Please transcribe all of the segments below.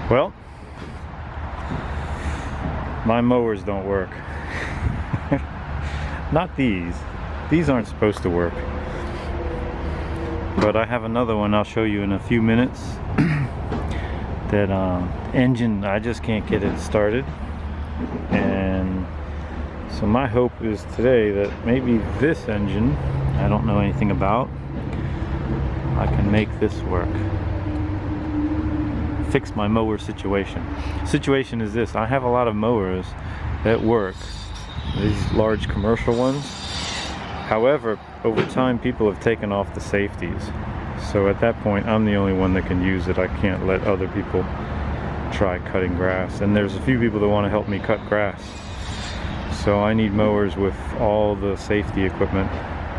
Well, my mowers don't work. Not these. These aren't supposed to work. But I have another one I'll show you in a few minutes. That engine, I just can't get it started. And so my hope is today that maybe this engine, I don't know anything about, I can make this work. Fix my mower situation. Situation is this: I have a lot of mowers that work, these large commercial ones. However, over time people have taken off the safeties. So at that point I'm the only one that can use it. I can't let other people try cutting grass. And there's a few people that want to help me cut grass. So I need mowers with all the safety equipment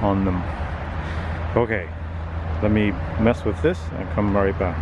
on them. Okay, let me mess with this and come right back.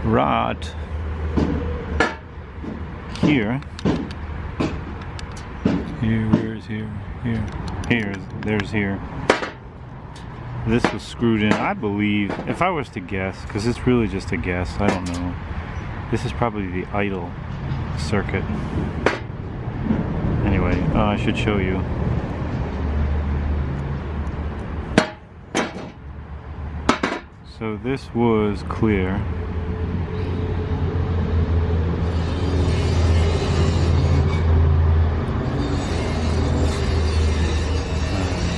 Right here, where's here, there's here. This was screwed in, I believe, if I was to guess, because it's really just a guess, I don't know. This is probably the idle circuit. Anyway, I should show you. So this was clear.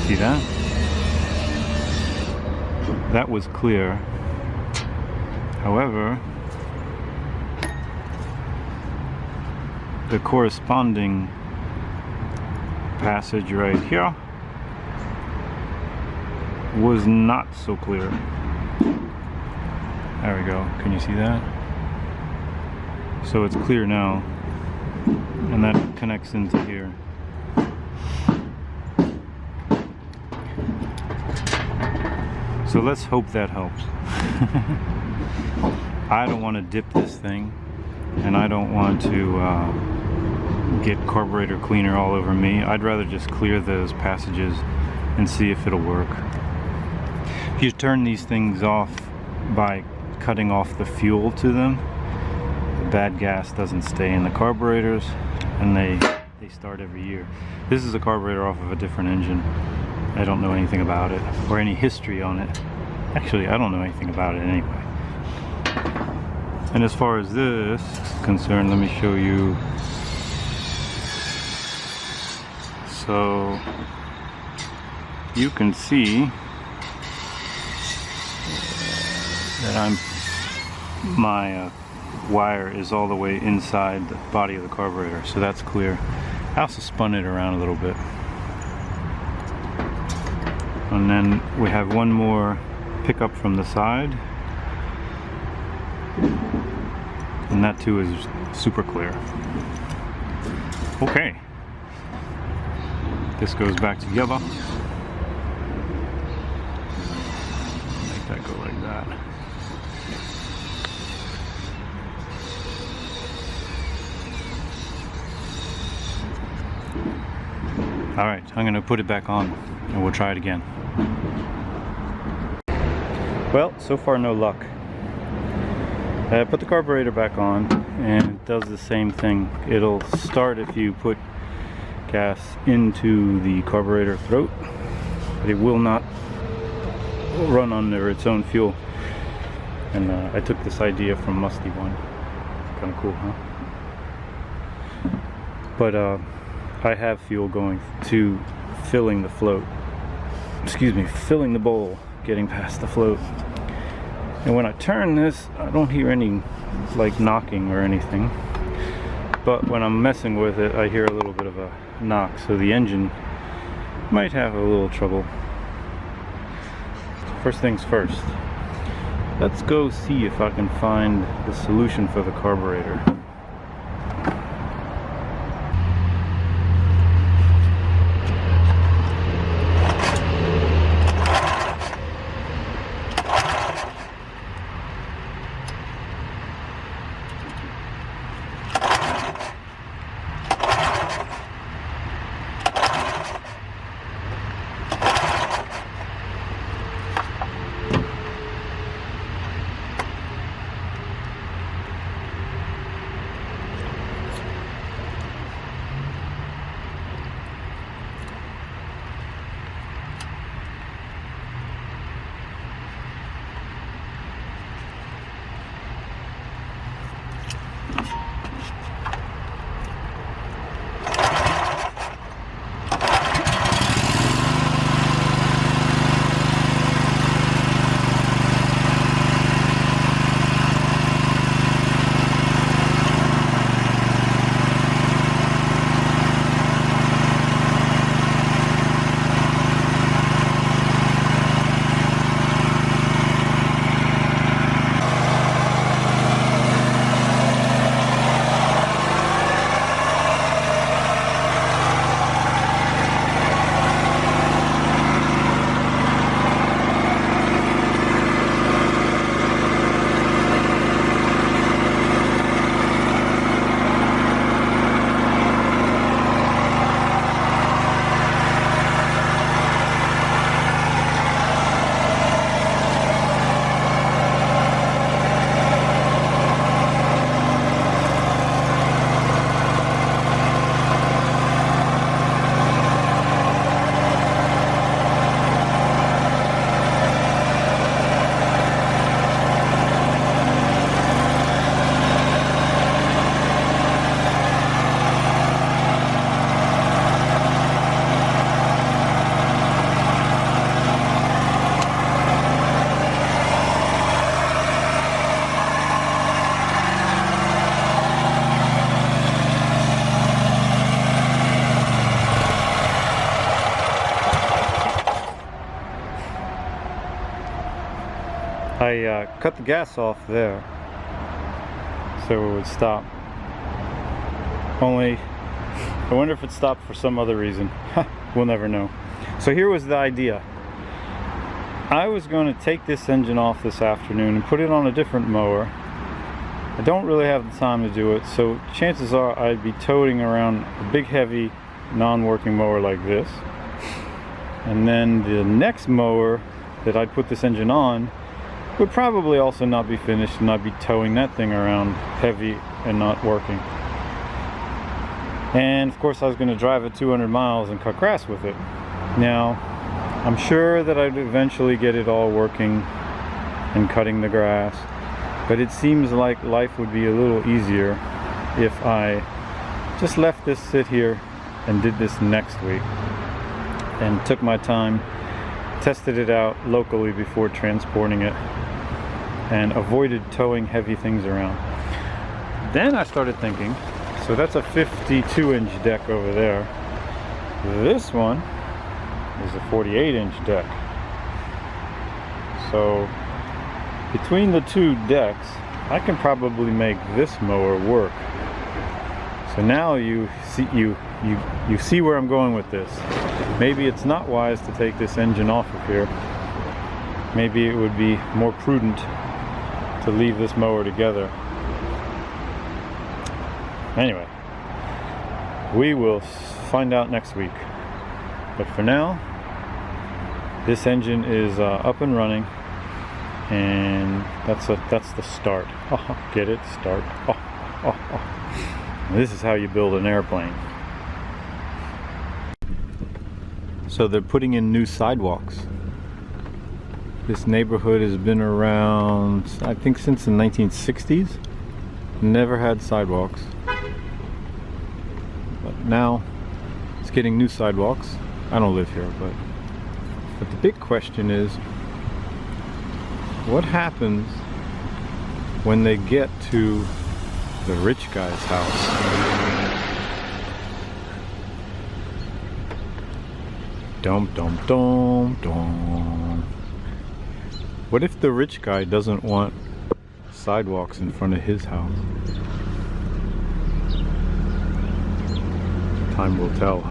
See that? That was clear. However, the corresponding passage right here was not so clear. There we go. Can you see that? So it's clear now, and that connects into here. So let's hope that helps. I don't want to dip this thing, and I don't want to get carburetor cleaner all over me. I'd rather just clear those passages and see if it'll work. If you turn these things off by cutting off the fuel to them, the bad gas doesn't stay in the carburetors, and they start every year. This is a carburetor off of a different engine. I don't know anything about it, or any history on it. Actually, I don't know anything about it anyway. And as far as this is concerned, let me show you. So you can see that my wire is all the way inside the body of the carburetor, so that's clear. I also spun it around a little bit. And then we have one more pickup from the side, and that too is super clear. Okay, this goes back together. Make that go like that. Alright, I'm going to put it back on and we'll try it again. Well, so far no luck. I put the carburetor back on and it does the same thing. It'll start if you put gas into the carburetor throat, but it will not run under its own fuel. And I took this idea from Musty One. Kind of cool, huh? But I have fuel going to filling the float. Excuse me, filling the bowl, getting past the float. And when I turn this, I don't hear any like knocking or anything. But when I'm messing with it, I hear a little bit of a knock. So the engine might have a little trouble. First things first, let's go see if I can find the solution for the carburetor. I cut the gas off there so it would stop. Only I wonder if it stopped for some other reason. We'll never know. So here was the idea. I was going to take this engine off this afternoon and put it on a different mower. I don't really have the time to do it, so chances are I'd be toting around a big heavy non-working mower like this. And then the next mower that I'd put this engine on would probably also not be finished, and I'd be towing that thing around heavy and not working. And of course I was going to drive it 200 miles and cut grass with it. Now I'm sure that I'd eventually get it all working and cutting the grass, but it seems like life would be a little easier if I just left this sit here and did this next week and took my time, tested it out locally before transporting it, and avoided towing heavy things around. Then I started thinking, so that's a 52-inch deck over there. This one is a 48-inch deck. So between the two decks, I can probably make this mower work. So now you see where I'm going with this. Maybe it's not wise to take this engine off of here. Maybe it would be more prudent to leave this mower together. Anyway, we will find out next week. But for now, this engine is up and running, and that's the start. Oh, get it? Start. This is how you build an airplane. So they're putting in new sidewalks. This neighborhood has been around, I think, since the 1960s. Never had sidewalks. But now it's getting new sidewalks. I don't live here, but the big question is, what happens when they get to the rich guy's house? Dum dum dum dum. What if the rich guy doesn't want sidewalks in front of his house? Time will tell.